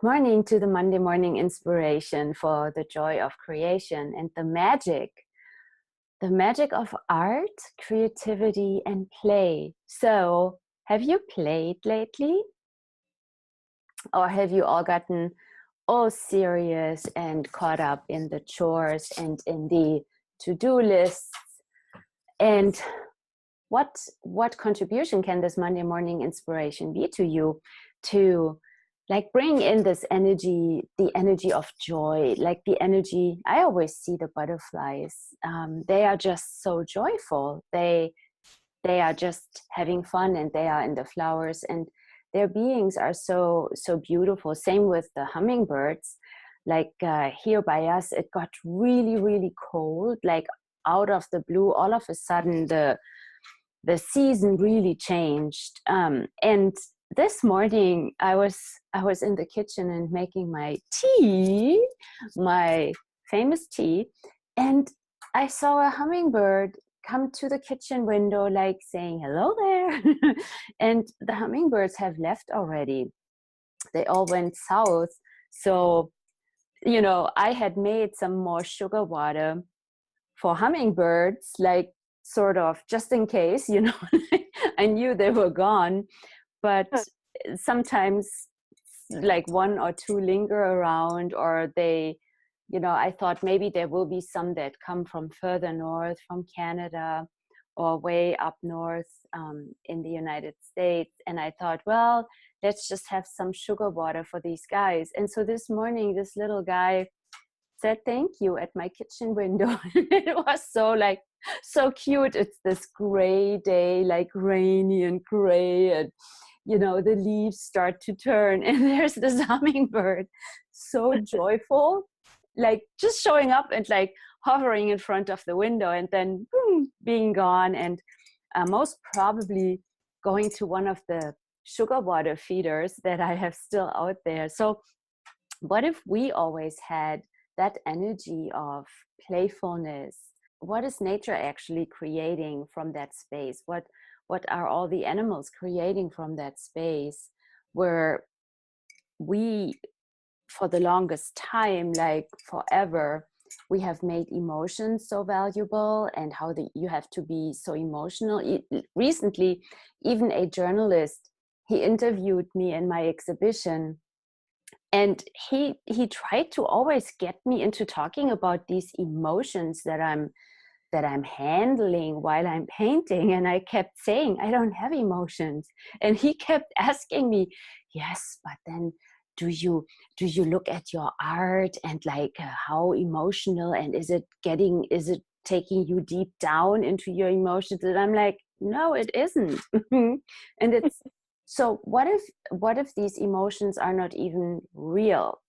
morning to the Monday morning inspiration for the joy of creation and the magic of art, creativity, and play. So, have you played lately? Or have you all gotten all serious and caught up in the chores and in the to-do lists? And what contribution can this Monday morning inspiration be to you to like bring in this energy, the energy of joy, like the energy? I always see the butterflies. They are just so joyful. They are just having fun, and they are in the flowers, and their beings are so beautiful. Same with the hummingbirds. Like here by us, it got really cold. Like out of the blue, all of a sudden the season really changed. And this morning I was in the kitchen and making my tea, my famous tea, and I saw a hummingbird come to the kitchen window, like saying hello there. And the hummingbirds have left already. They all went south. So, I had made some more sugar water for hummingbirds, like sort of just in case, I knew they were gone, but sometimes like one or two linger around, or they, I thought maybe there will be some that come from further north, from Canada or way up north in the United States. And I thought, well, let's just have some sugar water for these guys. And so this morning, this little guy said thank you at my kitchen window. It was so cute. It's this gray day, like rainy and gray, and the leaves start to turn, and there's this hummingbird, so joyful, like just showing up and like hovering in front of the window, and then boom, being gone, and most probably going to one of the sugar water feeders that I have still out there. So what if we always had that energy of playfulness? What is nature actually creating from that space? What are all the animals creating from that space, where we, for the longest time, like forever, we have made emotions so valuable, and how you have to be so emotional. Recently, even a journalist, he interviewed me in my exhibition, and he tried to always get me into talking about these emotions that I'm handling while I'm painting. And I kept saying, I don't have emotions. And he kept asking me, yes, but then do you look at your art and like how emotional, and is it taking you deep down into your emotions? And I'm like, no, it isn't. And it's, so what if these emotions are not even real?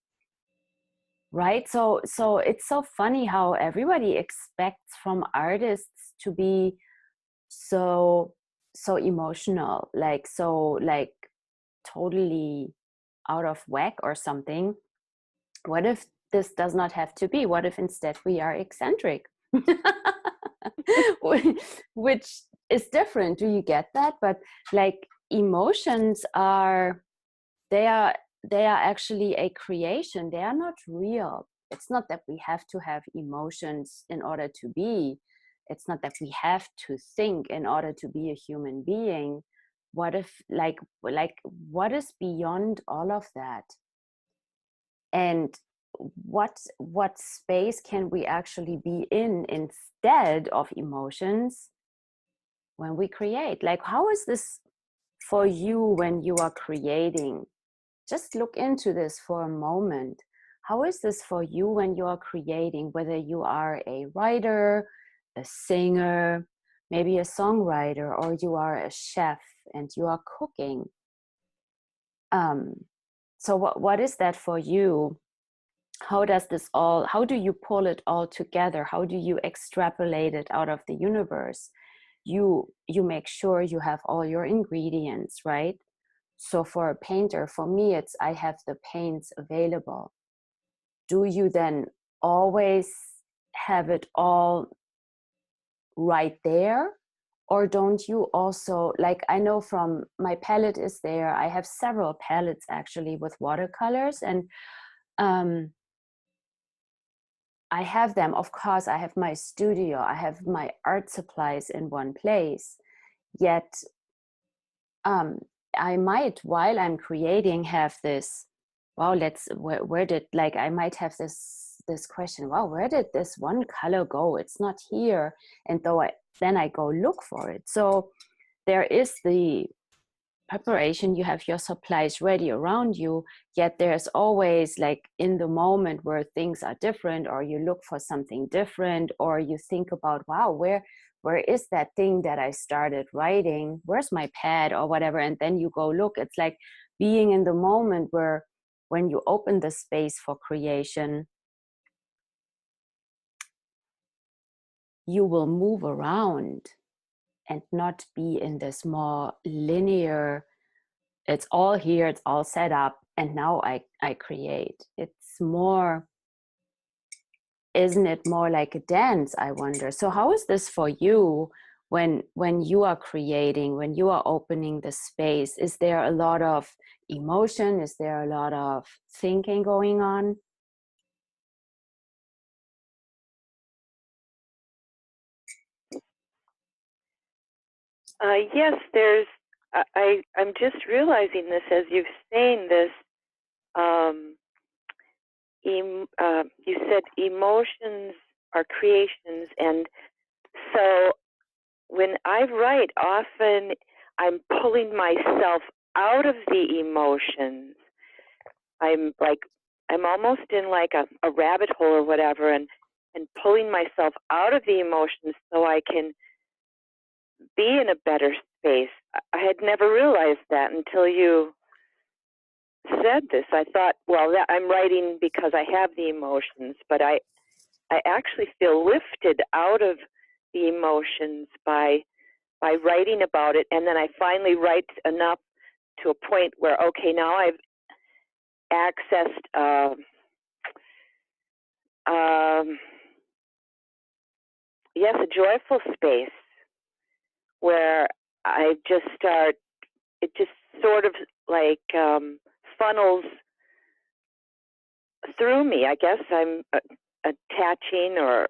Right? So it's so funny how everybody expects from artists to be so emotional, like totally out of whack or something. What if this does not have to be? What if instead we are eccentric? Which is different. Do you get that? But like emotions they are actually a creation. They are not real. It's not that we have to have emotions in order to be. It's not that we have to think in order to be a human being. What if like what is beyond all of that? And what space can we actually be in instead of emotions when we create? Like, how is this for you when you are creating? Just look into this for a moment. How is this for you when you are creating, whether you are a writer, a singer, maybe a songwriter, or you are a chef and you are cooking? So what is that for you? How do you pull it all together? How do you extrapolate it out of the universe? You make sure you have all your ingredients, right? So for a painter, for me, it's I have the paints available. Do you then always have it all right there? or don't you also, like, I know from my palette is there, I have several palettes actually with watercolors, and I have them, of course, I have my studio, I have my art supplies in one place, yet I might, while I'm creating, have this, wow, where did, like, I might have this question, wow, where did this one color go? It's not here. And then I go look for it. So there is the preparation, you have your supplies ready around you, yet there's always, like, in the moment where things are different, or you look for something different, or you think about, wow, where is that thing that I started writing, where's my pad or whatever, and then you go look. It's like being in the moment, where when you open the space for creation, you will move around and not be in this more linear, it's all here, it's all set up, and now I create. It's more, isn't it more like a dance, I wonder? So how is this for you when you are creating, when you are opening the space? Is there a lot of emotion? Is there a lot of thinking going on? Yes, there's. I'm just realizing this as you've saying this. You said emotions are creations, and so when I write, often I'm pulling myself out of the emotions. I'm almost in like a rabbit hole or whatever, and pulling myself out of the emotions so I can be in a better space. I had never realized that until you said this. I thought, well, I'm writing because I have the emotions, but I actually feel lifted out of the emotions by writing about it, and then I finally write enough to a point where, okay, now I've accessed yes, a joyful space where I just start, it just sort of like funnels through me. I guess I'm attaching or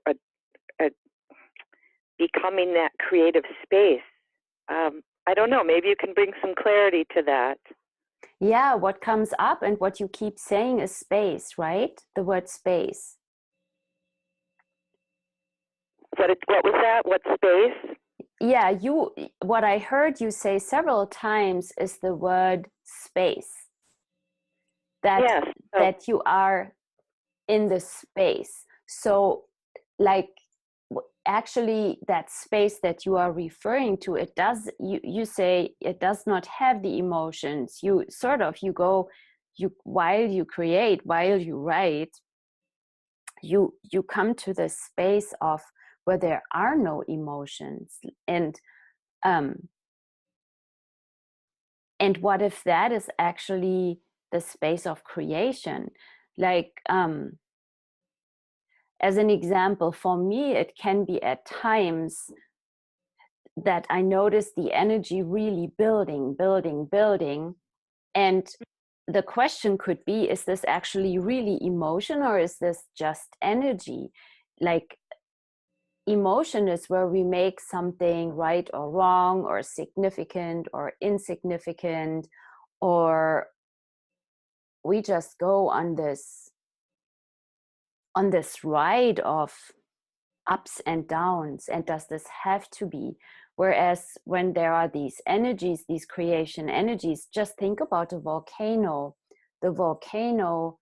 becoming that creative space. I don't know, maybe you can bring some clarity to that. Yeah, what comes up and what you keep saying is space, right? The word space. What was that? What space? Yeah, what I heard you say several times is the word space. That Yes. that you are in the space. So, like, actually that space that you are referring to, it does, you say it does not have the emotions. You sort of, while you create, while you write, you come to the space of where there are no emotions. And what if that is actually the space of creation? Like, as an example, for me, it can be at times that I notice the energy really building. And the question could be, is this actually really emotion, or is this just energy? Like, emotion is where we make something right or wrong, or significant or insignificant, or we just go on this ride of ups and downs, and does this have to be? Whereas when there are these energies, these creation energies, just think about a volcano. The volcano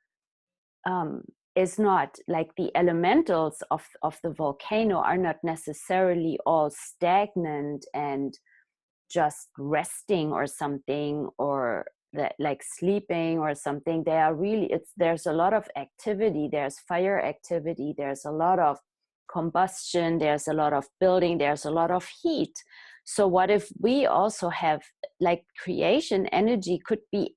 is not like, the elementals of the volcano are not necessarily all stagnant and just resting or something, or that, like, sleeping or something. They are really, there's a lot of activity, there's fire activity, there's a lot of combustion, there's a lot of building, there's a lot of heat. So what if we also have, like, creation energy could be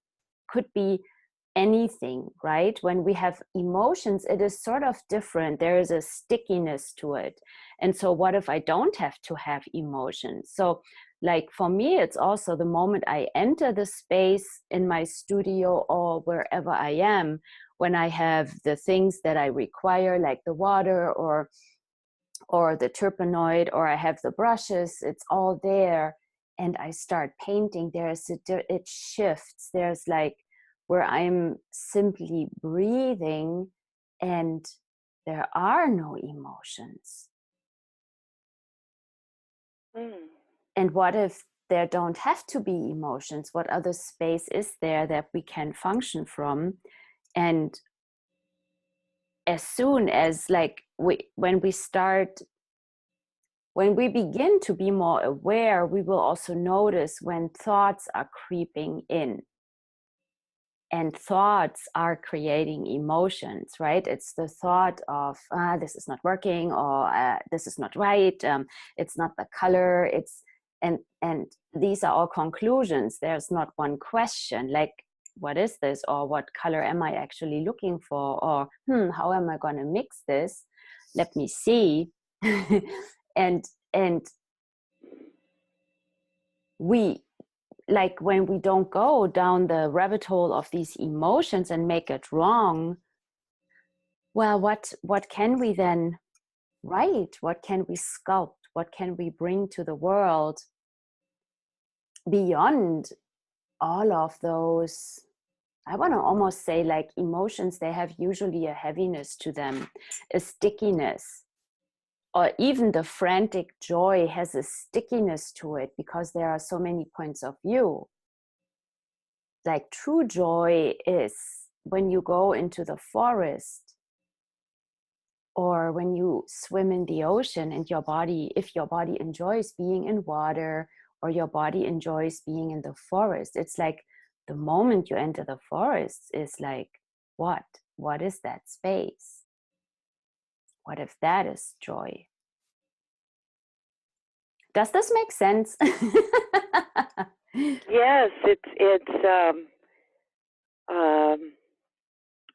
anything, right? When we have emotions, it is sort of different. There is a stickiness to it. And so what if I don't have to have emotions? So like for me, it's also the moment I enter the space in my studio or wherever I am, when I have the things that I require, like the water or the terpenoid, or I have the brushes, it's all there. And I start painting, it shifts. There's like where I'm simply breathing and there are no emotions. Mm. And what if there don't have to be emotions? What other space is there that we can function from? And as soon as like when we begin to be more aware, we will also notice when thoughts are creeping in. And thoughts are creating emotions, right? It's the thought of, this is not working, or this is not right, it's not the color, and these are all conclusions. There's not one question, like, what is this? Or what color am I actually looking for? Or, how am I going to mix this? Let me see. and we, like when we don't go down the rabbit hole of these emotions and make it wrong, well, what can we then write? What can we sculpt? What can we bring to the world beyond all of those? I want to almost say, like, emotions, they have usually a heaviness to them, a stickiness. Or even the frantic joy has a stickiness to it because there are so many points of view. Like true joy is when you go into the forest or when you swim in the ocean, and your body, if your body enjoys being in water or your body enjoys being in the forest, it's like the moment you enter the forest is like, what is that space? What if that is joy? Does this make sense? Yes,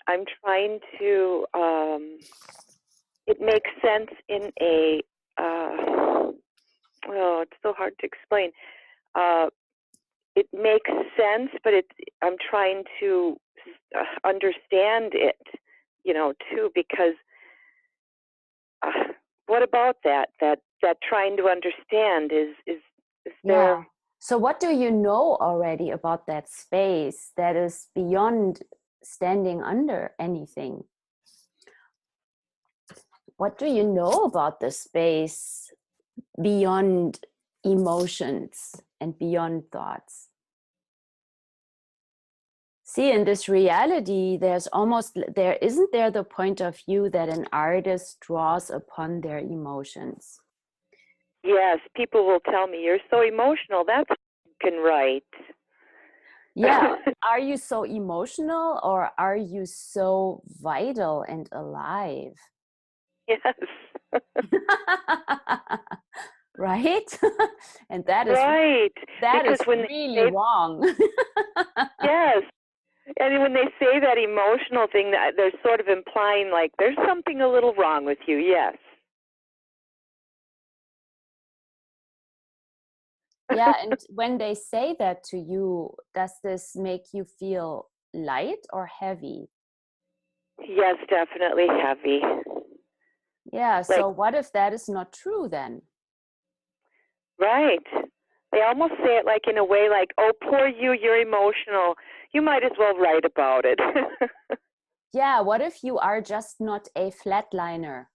I'm trying to, it makes sense in a, oh, it's so hard to explain. It makes sense, but I'm trying to understand it, too, because what about that trying to understand is there? Yeah. So what do you know already about that space that is beyond standing under anything? What do you know about the space beyond emotions and beyond thoughts? See, in this reality, isn't there the point of view that an artist draws upon their emotions? Yes, people will tell me, you're so emotional, that's you can write. Yeah. Are you so emotional, or are you so vital and alive? Yes. Right? And that Right. Because is when really they wrong. yes. And when they say that emotional thing, they're sort of implying like there's something a little wrong with you. Yes. Yeah, and when they say that to you, does this make you feel light or heavy? Yes, definitely heavy. Yeah, Like, so what if that is not true then? right. They almost say it like in a way like, oh, poor you, you're emotional. You might as well write about it. Yeah, what if you are just not a flatliner?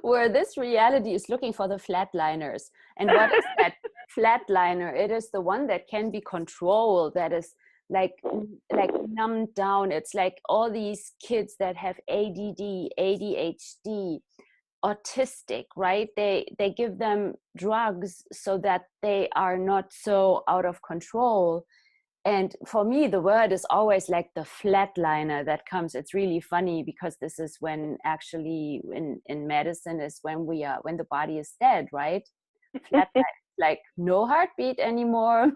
Where this reality is looking for the flatliners. And what is that flatliner? It is the one that can be controlled, that is like numbed down. It's like all these kids that have ADD, ADHD, autistic, right? They give them drugs so that they are not so out of control. And for me, the word is always like the flatliner that comes. It's really funny because this is when actually in medicine is when when the body is dead, right? Flatliner, like no heartbeat anymore.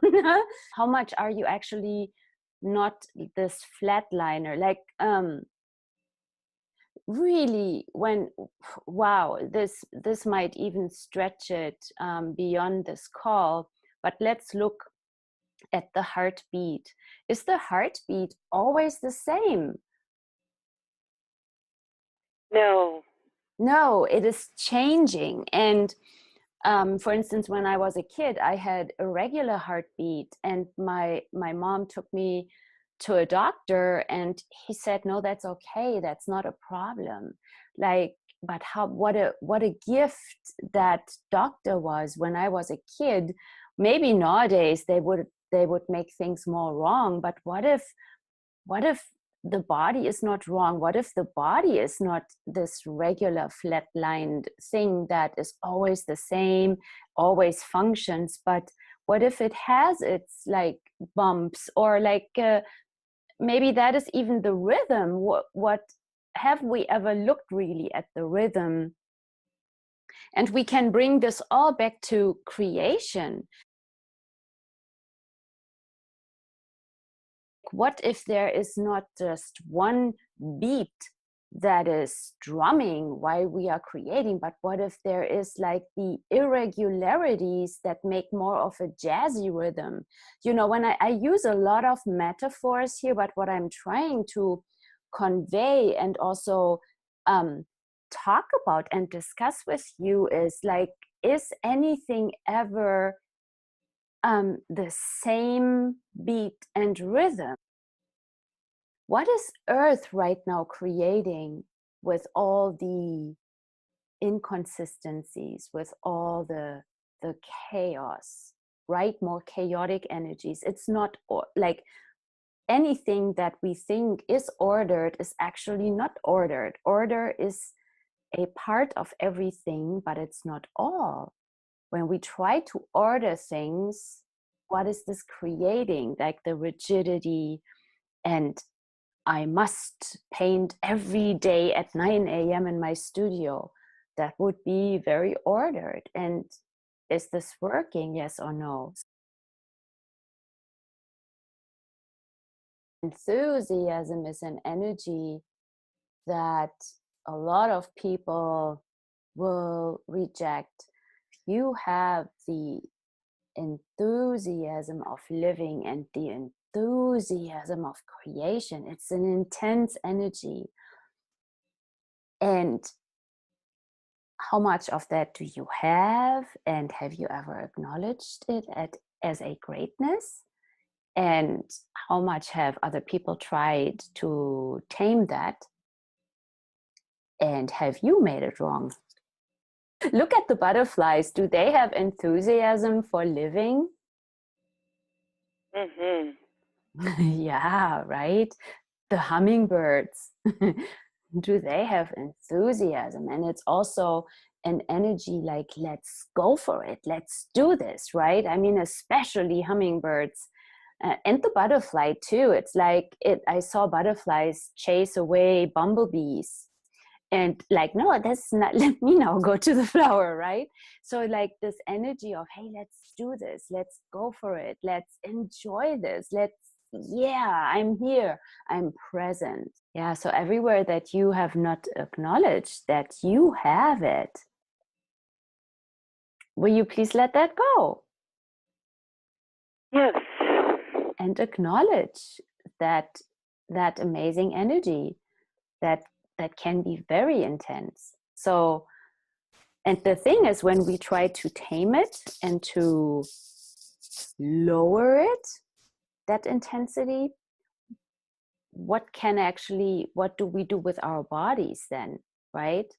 How much are you actually not this flatliner? Like, really, when, wow, this might even stretch it beyond this call. But let's look at the heartbeat. Is the heartbeat always the same? No. No, it is changing. And for instance, when I was a kid, I had a regular heartbeat, and my mom took me to a doctor, and he said, no, that's okay, that's not a problem. Like, but what a gift that doctor was when I was a kid. Maybe nowadays they would make things more wrong, but what if the body is not wrong? What if the body is not this regular flatlined thing that is always the same, always functions? But what if it has its like bumps, or like maybe that is even the rhythm? What have we ever looked really at the rhythm? And we can bring this all back to creation. What if there is not just one beat that is drumming while we are creating, but what if there is like the irregularities that make more of a jazzy rhythm? You know, when I use a lot of metaphors here, but what I'm trying to convey and also talk about and discuss with you is like, is anything ever the same beat and rhythm? What is Earth right now creating with all the inconsistencies, with all the chaos, right? More chaotic energies. It's not like anything that we think is ordered is actually not ordered. Order is a part of everything, but it's not all. When we try to order things, what is this creating? Like the rigidity, and I must paint every day at 9 a.m. in my studio. That would be very ordered. And is this working? Yes or no? Enthusiasm is an energy that a lot of people will reject. You have the enthusiasm of living and the enthusiasm of creation. It's an intense energy. And how much of that do you have? And have you ever acknowledged it as a greatness? And how much have other people tried to tame that? And have you made it wrong? Look at the butterflies. Do they have enthusiasm for living? Mm-hmm. Yeah, right? The hummingbirds. Do they have enthusiasm? And it's also an energy like, let's go for it, let's do this, right? I mean, especially hummingbirds and the butterfly too. It's like I saw butterflies chase away bumblebees, and like, no, that's not, let me now go to the flower, right? So like this energy of, hey, let's do this, let's go for it, let's enjoy this, yeah, I'm here, I'm present. Yeah, so everywhere that you have not acknowledged that you have it, will you please let that go? Yes. And acknowledge that amazing energy that can be very intense. So, and the thing is, when we try to tame it and to lower it, that intensity, what do we do with our bodies then, right?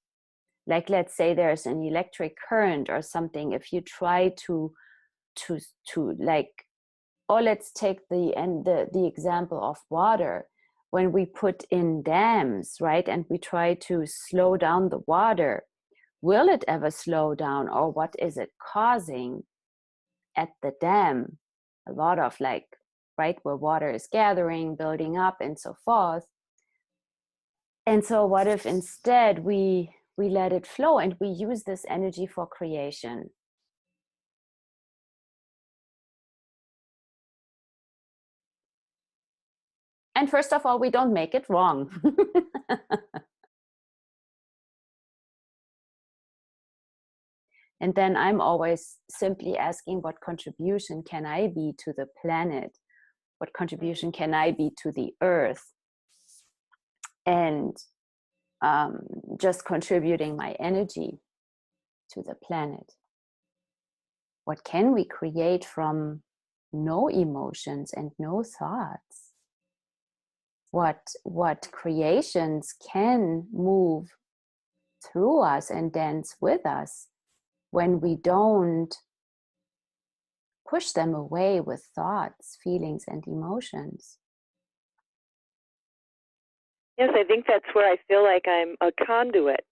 Like, let's say there's an electric current or something. If you try to like, or let's take the example of water. When we put in dams, right, and we try to slow down the water, will it ever slow down, or what is it causing at the dam? A lot of like right? Where water is gathering, building up, and so forth. And so what if instead we let it flow and we use this energy for creation? And first of all, we don't make it wrong. And then I'm always simply asking, what contribution can I be to the planet? What contribution can I be to the earth? And just contributing my energy to the planet. What can we create from no emotions and no thoughts? What creations can move through us and dance with us when we don't push them away with thoughts, feelings, and emotions? Yes, I think that's where I feel like I'm a conduit.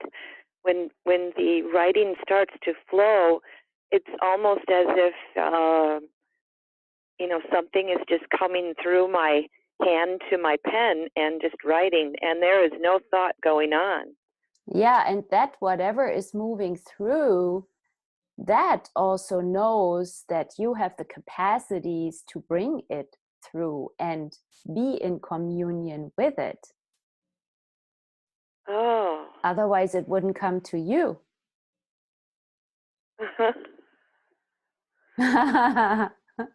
When the writing starts to flow, it's almost as if something is just coming through my hand to my pen and just writing, and there is no thought going on. Yeah, and that whatever is moving through, that also knows that you have the capacities to bring it through and be in communion with it. Oh. Otherwise, it wouldn't come to you.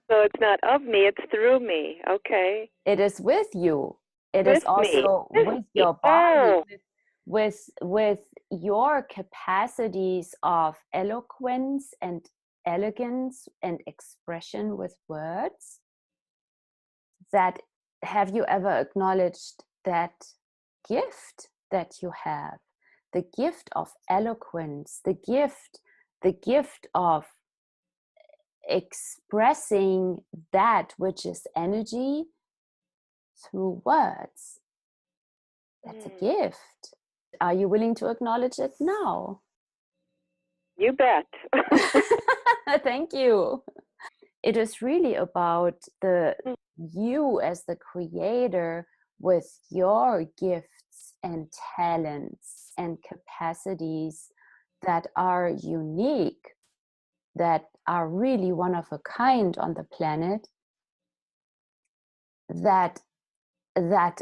So it's not of me, it's through me. Okay. It is with you. It With is me. also with your body, Oh. with your capacities of eloquence and elegance and expression with words. That, have you ever acknowledged that gift that you have? The gift of eloquence, the gift of expressing that which is energy through words. That's a gift. Are you willing to acknowledge it now? You bet. Thank you. It is really about you as the creator with your gifts and talents and capacities that are unique, that are really one of a kind on the planet, that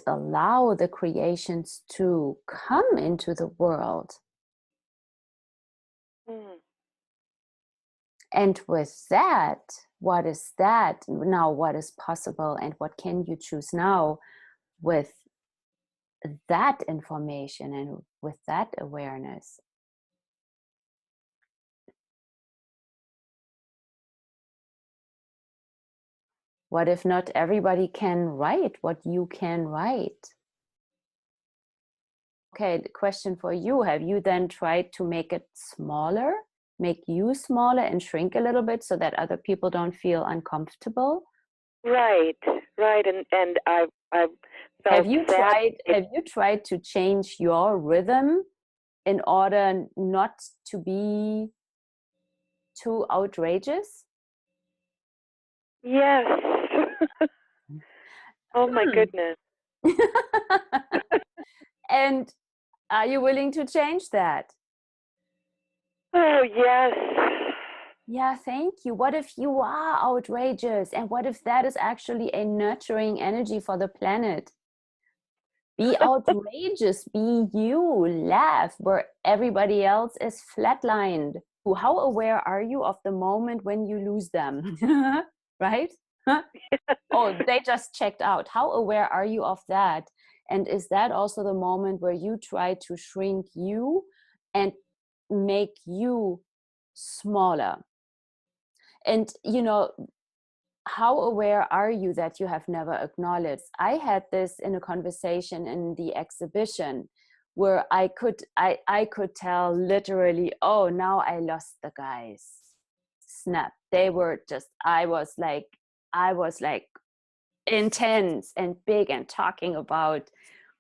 allow the creations to come into the world. And with that, what is that now? What is possible, and what can you choose now with that information and with that awareness? What if not everybody can write what you can write? Okay, the question for you, have you then tried to make it smaller, make you smaller and shrink a little bit so that other people don't feel uncomfortable? Right. And I felt Have you tried to change your rhythm in order not to be too outrageous? Yes. Oh my goodness. And are you willing to change that? Oh, yes. Yeah, thank you. What if you are outrageous? And what if that is actually a nurturing energy for the planet? Be outrageous, be you, laugh where everybody else is flatlined. How aware are you of the moment when you lose them? Right? Oh, they just checked out. How aware are you of that? And is that also the moment where you try to shrink you and make you smaller? And how aware are you that you have never acknowledged? I had this in a conversation in the exhibition where I could tell literally, oh, now I lost the guys. Snap. They were just, I was like intense and big and talking about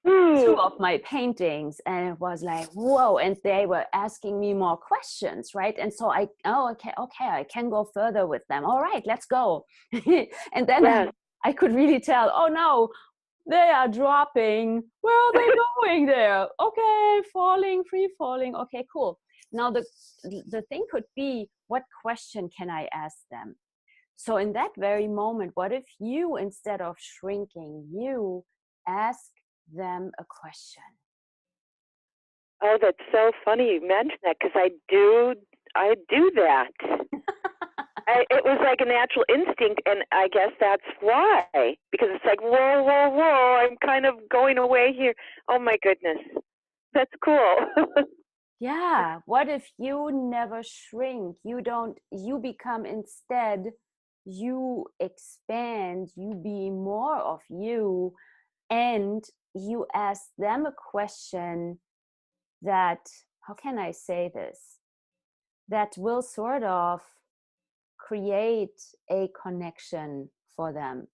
two of my paintings, and it was like, whoa, and they were asking me more questions, right? And so okay, I can go further with them. All right, let's go. And then I could really tell, oh no, they are dropping. Where are they going there? Okay, falling, free falling. Okay, cool. Now the thing could be, what question can I ask them? So in that very moment, what if you, instead of shrinking, you ask them a question? Oh, that's so funny you mentioned that, because I do that. It was like a natural instinct, and I guess that's why, because it's like, whoa, whoa, whoa, I'm kind of going away here. Oh my goodness, that's cool. Yeah, what if you never shrink? You become, instead, you expand, you be more of you, and you ask them a question that, how can I say this? That will sort of create a connection for them.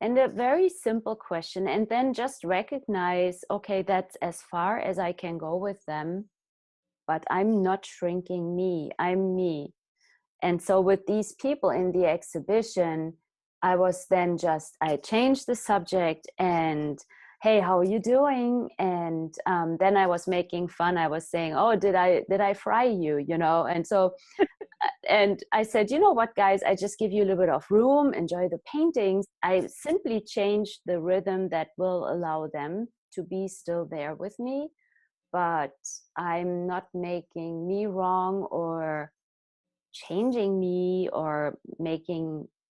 And a very simple question, and then just recognize, okay, that's as far as I can go with them, but I'm not shrinking me, I'm me. And so with these people in the exhibition, I changed the subject and, hey, how are you doing? And then I was making fun. I was saying, oh, did I fry you? And so, and I said, you know what, guys, I just give you a little bit of room, enjoy the paintings. I simply changed the rhythm that will allow them to be still there with me, but I'm not making me wrong or changing me or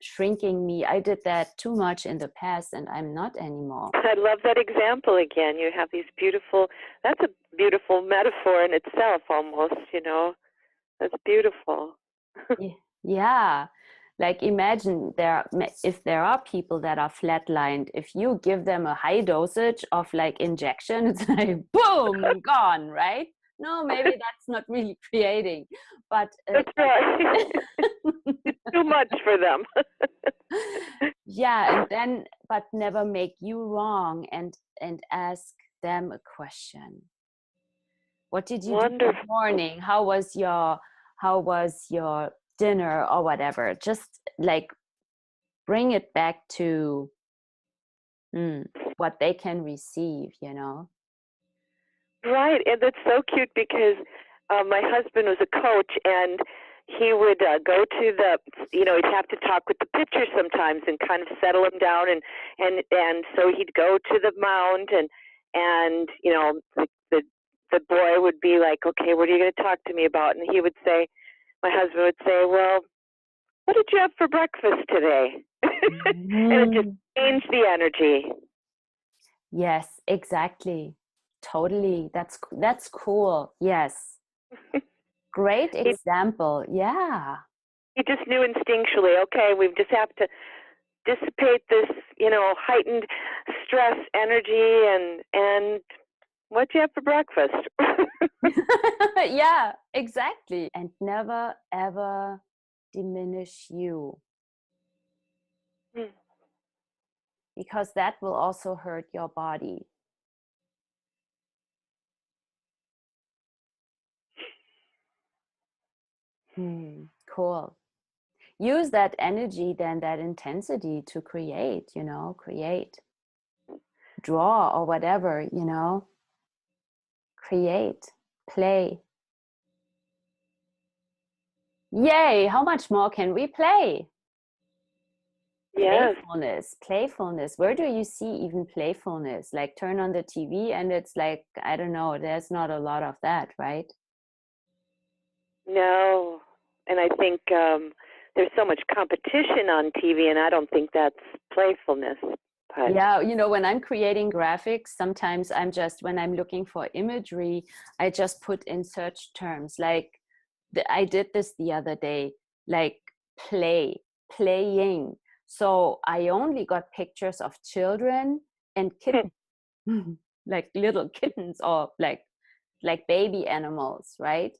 shrinking me. I did that too much in the past, and I'm not anymore. I love that example again. You have these that's a beautiful metaphor in itself, almost, That's beautiful. Yeah. Like, imagine if there are people that are flatlined, if you give them a high dosage of like injection, it's like, boom, gone, right? No, maybe that's not really creating, but that's right. It's too much for them. Yeah, and then, but never make you wrong, and ask them a question. What did you do this morning? How was your dinner or whatever? Just like bring it back to what they can receive, Right, and that's so cute, because my husband was a coach, and he would go to he'd have to talk with the pitcher sometimes and kind of settle him down, and so he'd go to the mound, and the boy would be like, okay, what are you going to talk to me about? And my husband would say, well, what did you have for breakfast today? And it just changed the energy. Yes, exactly. Totally. That's cool. Yes. Great example. Yeah. He just knew instinctually, okay, we just have to dissipate this, heightened stress energy, and what'd you have for breakfast? Yeah, exactly. And never, ever diminish you. Because that will also hurt your body. Cool. Use that energy, then that intensity to create, draw or whatever, create, play. Yay, how much more can we play? Yes. Playfulness. Where do you see even playfulness? Like, turn on the TV and it's like, I don't know, there's not a lot of that, right? No. And I think there's so much competition on TV, and I don't think that's playfulness. But yeah, when I'm creating graphics, sometimes when I'm looking for imagery, I just put in search terms. Like, I did this the other day, like playing. So I only got pictures of children and kittens, like little kittens, or like baby animals, right?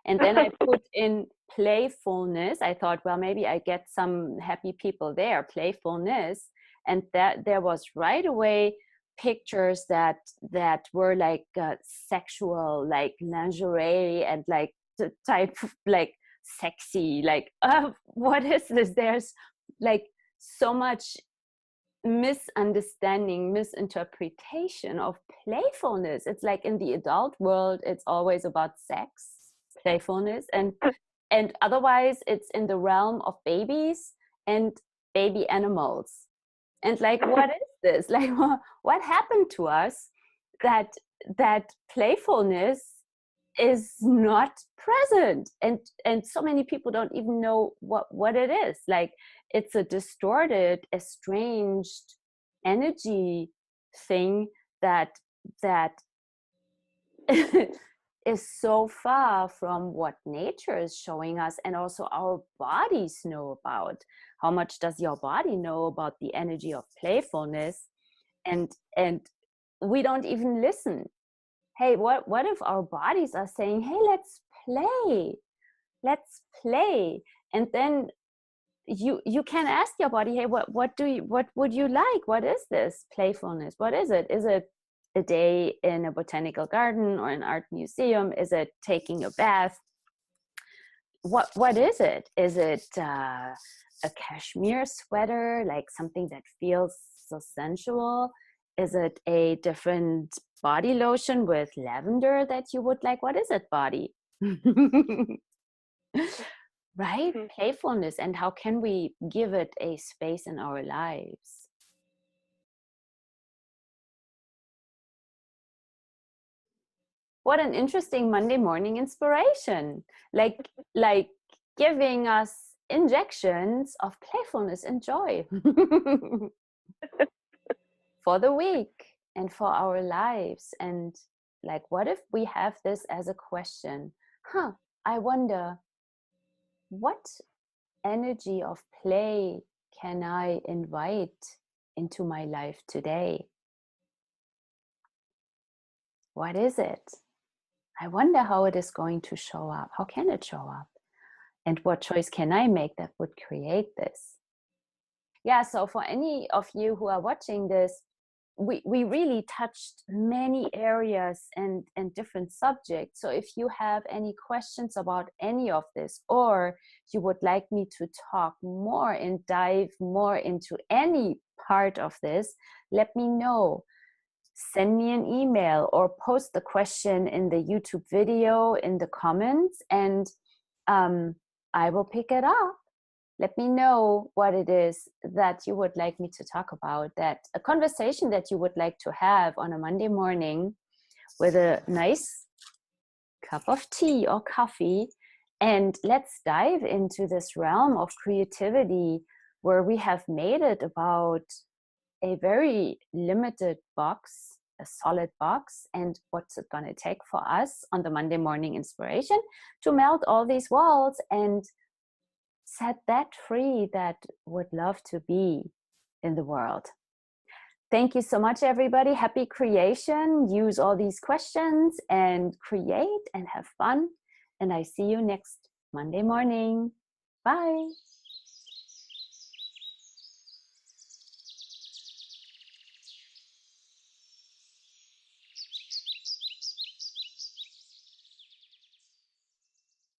And then I put in playfulness. I thought, well, maybe I get some happy people there, playfulness. And that there was right away pictures that were like sexual, like lingerie, and like the type of like sexy, like what is this? There's like so much misunderstanding, misinterpretation of playfulness. It's like in the adult world, it's always about sex, playfulness, and otherwise it's in the realm of babies and baby animals. And like, what is this? Like, what happened to us that playfulness is not present, and so many people don't even know what it is. Like, it's a distorted, estranged energy thing that is so far from what nature is showing us, and also our bodies know about. How much does your body know about the energy of playfulness? And we don't even listen. Hey, what if our bodies are saying, hey, let's play? And then you can ask your body, hey, what would you like? What is this playfulness? What is it? Is it a day in a botanical garden or an art museum? Is it taking a bath? What is it? Is it a cashmere sweater, like something that feels so sensual? Is it a different body lotion with lavender that you would like? What is it, body? Right? Mm-hmm. Playfulness, and how can we give it a space in our lives? What an interesting Monday morning inspiration. Like giving us injections of playfulness and joy for the week and for our lives. And like, what if we have this as a question? I wonder, what energy of play can I invite into my life today? What is it? I wonder how it is going to show up. How can it show up? And what choice can I make that would create this? Yeah, so for any of you who are watching this, we really touched many areas and different subjects. So if you have any questions about any of this, or you would like me to talk more and dive more into any part of this, let me know. Send me an email or post the question in the YouTube video in the comments, and I will pick it up. Let me know what it is that you would like me to talk about, that a conversation that you would like to have on a Monday morning with a nice cup of tea or coffee. And let's dive into this realm of creativity where we have made it about a very limited box, a solid box, and what's it going to take for us on the Monday morning inspiration to melt all these walls and set that free that would love to be in the world. Thank you so much, everybody. Happy creation. Use all these questions and create and have fun. And I see you next Monday morning. Bye.